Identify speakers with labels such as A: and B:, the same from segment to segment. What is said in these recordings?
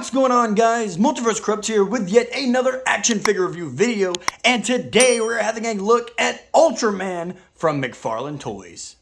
A: What's going on, guys? Multiverse Corrupt here with yet another action figure review video, and today we're having a look at Ultraman from McFarlane Toys.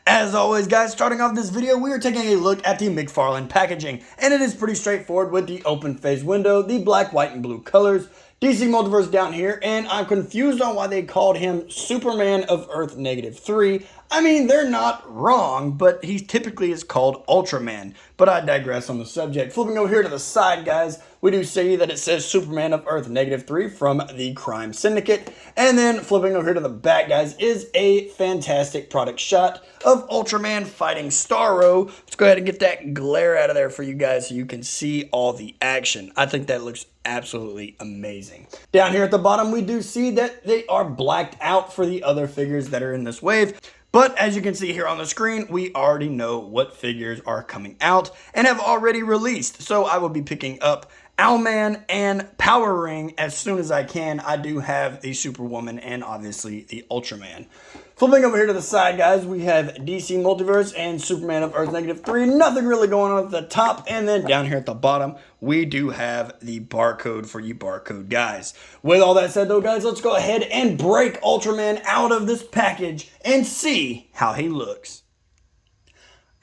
A: As always, guys, starting off this video, we are taking a look at the McFarlane packaging, and it is pretty straightforward with the open face window, the black, white, and blue colors, DC Multiverse down here, and I'm confused on why they called him Superman of Earth -3. I mean, they're not wrong, but he typically is called Ultraman. But I digress on the subject. Flipping over here to the side, guys, we do see that it says Superman of Earth -3 from the Crime Syndicate. And then flipping over here to the back, guys, is a fantastic product shot of Ultraman fighting Starro. Let's go ahead and get that glare out of there for you guys so you can see all the action. I think that looks absolutely amazing. Down here at the bottom, we do see that they are blacked out for the other figures that are in this wave. But as you can see here on the screen, we already know what figures are coming out and have already released. So I will be picking up Owlman and Power Ring as soon as I can. I do have the Superwoman and obviously the Ultraman. Flipping over here to the side, guys, we have DC Multiverse and Superman of Earth -3. Nothing really going on at the top. And then down here at the bottom, we do have the barcode for you barcode guys. With all that said, though, guys, let's go ahead and break Ultraman out of this package and see how he looks.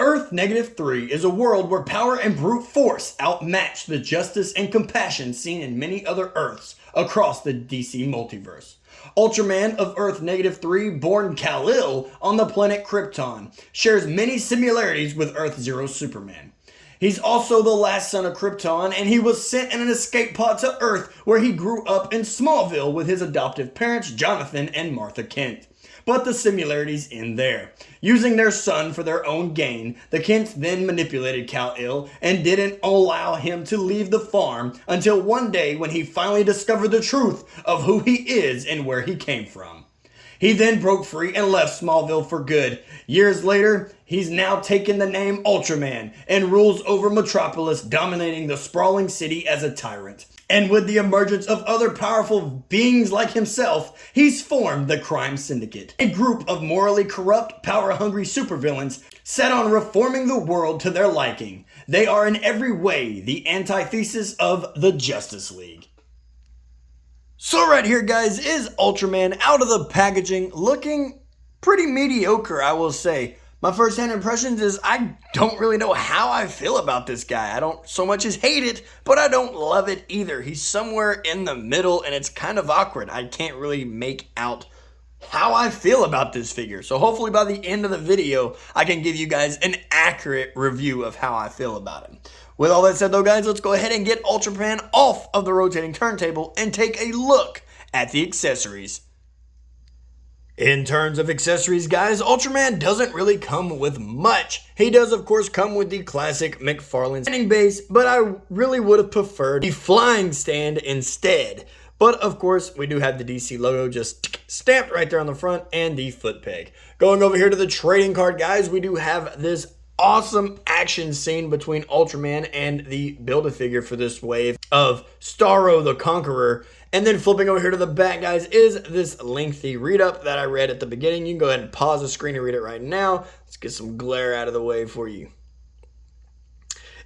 A: Earth -3 is a world where power and brute force outmatch the justice and compassion seen in many other Earths across the DC Multiverse. Ultraman of Earth -3, born Kal-El on the planet Krypton, shares many similarities with Earth Zero Superman. He's also the last son of Krypton, and he was sent in an escape pod to Earth where he grew up in Smallville with his adoptive parents Jonathan and Martha Kent. But the similarities end there. Using their son for their own gain, the Kents then manipulated Kal-El and didn't allow him to leave the farm until one day when he finally discovered the truth of who he is and where he came from. He then broke free and left Smallville for good. Years later, he's now taken the name Ultraman and rules over Metropolis, dominating the sprawling city as a tyrant. And with the emergence of other powerful beings like himself, he's formed the Crime Syndicate, a group of morally corrupt, power-hungry supervillains set on reforming the world to their liking. They are in every way the antithesis of the Justice League. So right here, guys, is Ultraman out of the packaging, looking pretty mediocre, I will say. My first-hand impressions is I don't really know how I feel about this guy. I don't so much as hate it, but I don't love it either. He's somewhere in the middle, and it's kind of awkward. I can't really make out how I feel about this figure. So hopefully by the end of the video, I can give you guys an accurate review of how I feel about him. With all that said, though, guys, let's go ahead and get Ultraman off of the rotating turntable and take a look at the accessories. In terms of accessories, guys, Ultraman doesn't really come with much. He does, of course, come with the classic McFarlane standing base, but I really would have preferred the flying stand instead. But, of course, we do have the DC logo just stamped right there on the front and the foot peg. Going over here to the trading card, guys, we do have this awesome action scene between Ultraman and the Build-A-Figure for this wave of Starro the Conqueror. And then flipping over here to the back, guys, is this lengthy read-up that I read at the beginning. You can go ahead and pause the screen and read it right now. Let's get some glare out of the way for you.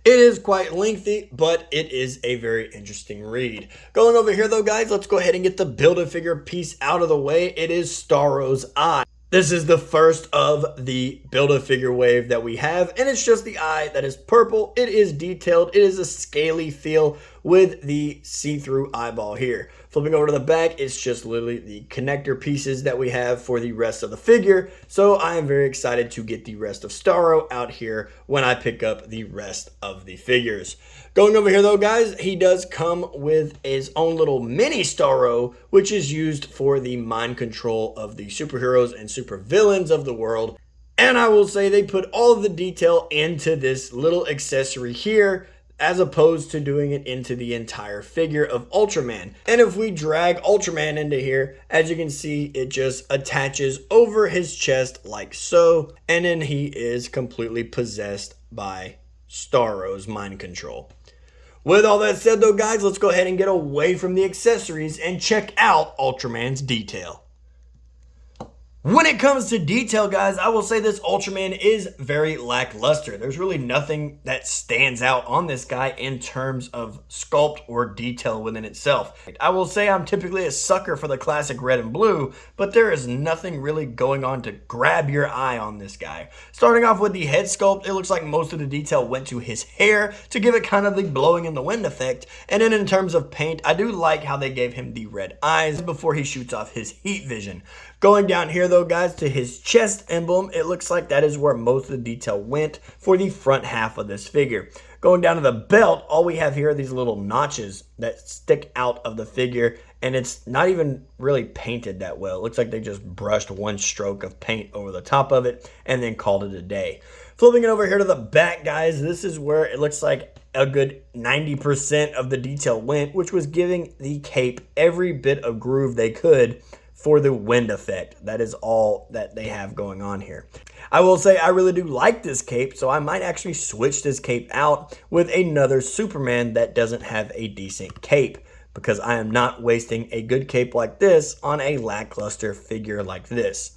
A: It is quite lengthy, but it is a very interesting read. Going over here, though, guys, let's go ahead and get the Build-A-Figure piece out of the way. It is Starro's eye. This is the first of the Build-A-Figure wave that we have, and it's just the eye that is purple. It is detailed. It is a scaly feel with the see-through eyeball here. Flipping over to the back, it's just literally the connector pieces that we have for the rest of the figure. So I am very excited to get the rest of Starro out here when I pick up the rest of the figures. Going over here, though, guys, he does come with his own little mini Starro, which is used for the mind control of the superheroes and supervillains of the world. And I will say they put all of the detail into this little accessory here, as opposed to doing it into the entire figure of Ultraman. And if we drag Ultraman into here, as you can see, it just attaches over his chest like so, and then he is completely possessed by Starro's mind control. With all that said, though, guys, let's go ahead and get away from the accessories and check out Ultraman's detail. When it comes to detail, guys, I will say this Ultraman is very lackluster. There's really nothing that stands out on this guy in terms of sculpt or detail within itself. I will say I'm typically a sucker for the classic red and blue, but there is nothing really going on to grab your eye on this guy. Starting off with the head sculpt, it looks like most of the detail went to his hair to give it kind of the blowing in the wind effect. And then in terms of paint, I do like how they gave him the red eyes before he shoots off his heat vision. Going down here though, guys, to his chest emblem, it looks like that is where most of the detail went for the front half of this figure. Going down to the belt, all we have here are these little notches that stick out of the figure, and it's not even really painted that well. It looks like they just brushed one stroke of paint over the top of it and then called it a day. Flipping it over here to the back, guys, this is where it looks like a good 90% of the detail went, which was giving the cape every bit of groove they could for the wind effect. That is all that they have going on here. I will say I really do like this cape, so I might actually switch this cape out with another Superman that doesn't have a decent cape, because I am not wasting a good cape like this on a lackluster figure like this.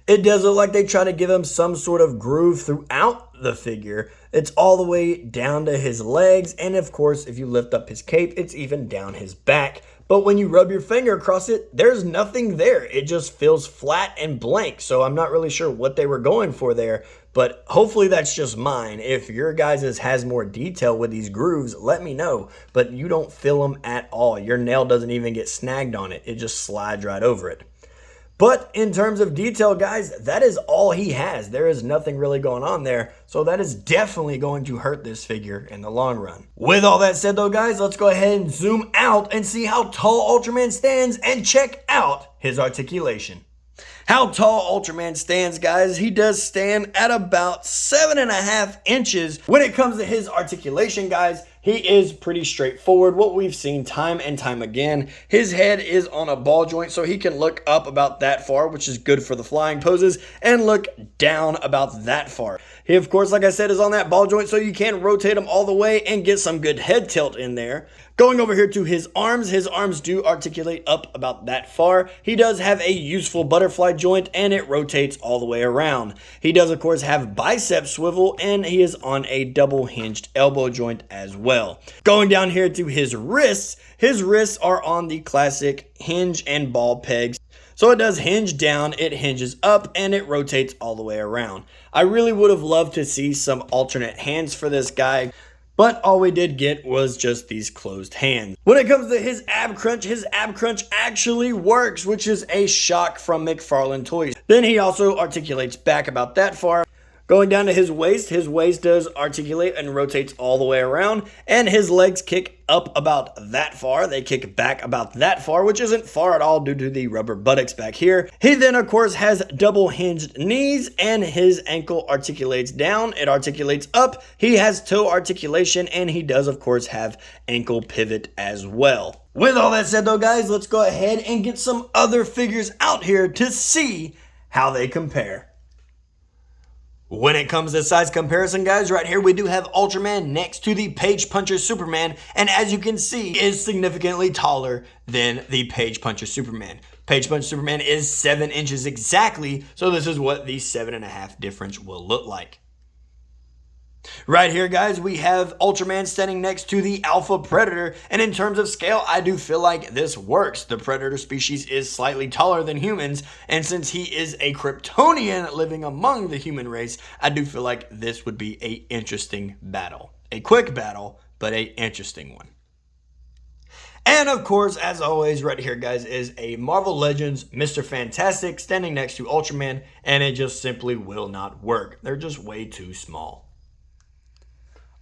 A: It does look like they try to give him some sort of groove throughout the figure. It's all the way down to his legs, and of course, if you lift up his cape, it's even down his back. But when you rub your finger across it, there's nothing there. It just feels flat and blank. So I'm not really sure what they were going for there, but hopefully that's just mine. If your guys' has more detail with these grooves, let me know. But you don't feel them at all. Your nail doesn't even get snagged on it. It just slides right over it. But in terms of detail, guys, that is all he has. There is nothing really going on there. So that is definitely going to hurt this figure in the long run. With all that said though, guys, let's go ahead and zoom out and see how tall Ultraman stands and check out his articulation. How tall Ultraman stands, guys, he does stand at about 7.5 inches. When it comes to his articulation, guys, he is pretty straightforward. What we've seen time and time again, his head is on a ball joint, so he can look up about that far, which is good for the flying poses, and look down about that far. He, of course, like I said, is on that ball joint, so you can rotate him all the way and get some good head tilt in there. Going over here to his arms do articulate up about that far. He does have a useful butterfly joint, and it rotates all the way around. He does, of course, have bicep swivel, and he is on a double hinged elbow joint as well. Going down here to his wrists are on the classic hinge and ball pegs. So it does hinge down, it hinges up, and it rotates all the way around. I really would have loved to see some alternate hands for this guy, but all we did get was just these closed hands. When it comes to his ab crunch actually works, which is a shock from McFarlane Toys. Then he also articulates back about that far. Going down to his waist does articulate and rotates all the way around, and his legs kick up about that far. They kick back about that far, which isn't far at all due to the rubber buttocks back here. He then, of course, has double hinged knees, and his ankle articulates down. It articulates up. He has toe articulation, and he does, of course, have ankle pivot as well. With all that said, though, guys, let's go ahead and get some other figures out here to see how they compare. When it comes to size comparison, guys, right here we do have Ultraman next to the Page Puncher Superman, and as you can see, is significantly taller than the Page Puncher Superman. Page Puncher Superman is 7 inches exactly, so this is what the 7.5 difference will look like. Right here, guys, we have Ultraman standing next to the Alpha Predator, and in terms of scale, I do feel like this works. The Predator species is slightly taller than humans, and since he is a Kryptonian living among the human race, I do feel like this would be an interesting battle. A quick battle, but an interesting one. And of course, as always, right here, guys, is a Marvel Legends Mr. Fantastic standing next to Ultraman, and it just simply will not work. They're just way too small.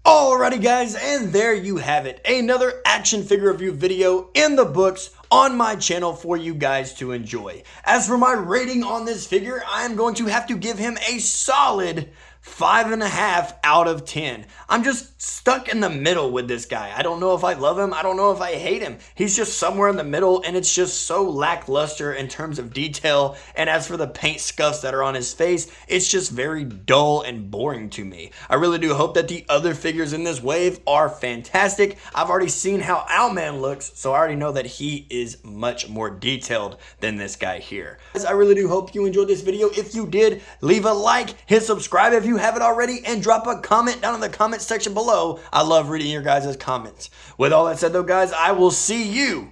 A: Alrighty, guys, and there you have it. Another action figure review video in the books on my channel for you guys to enjoy. As for my rating on this figure, I am going to have to give him a solid 5.5 out of 10. I'm just stuck in the middle with this guy. I don't know if I love him. I don't know if I hate him. He's just somewhere in the middle, and it's just so lackluster in terms of detail. And as for the paint scuffs that are on his face, it's just very dull and boring to me. I really do hope that the other figures in this wave are fantastic. I've already seen how Owlman looks, so I already know that he is much more detailed than this guy here. I really do hope you enjoyed this video. If you did, leave a like, hit subscribe if you haven't already, and drop a comment down in the comment section below. I love reading your guys' comments. With all that said though, guys, I will see you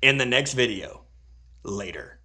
A: in the next video. Later.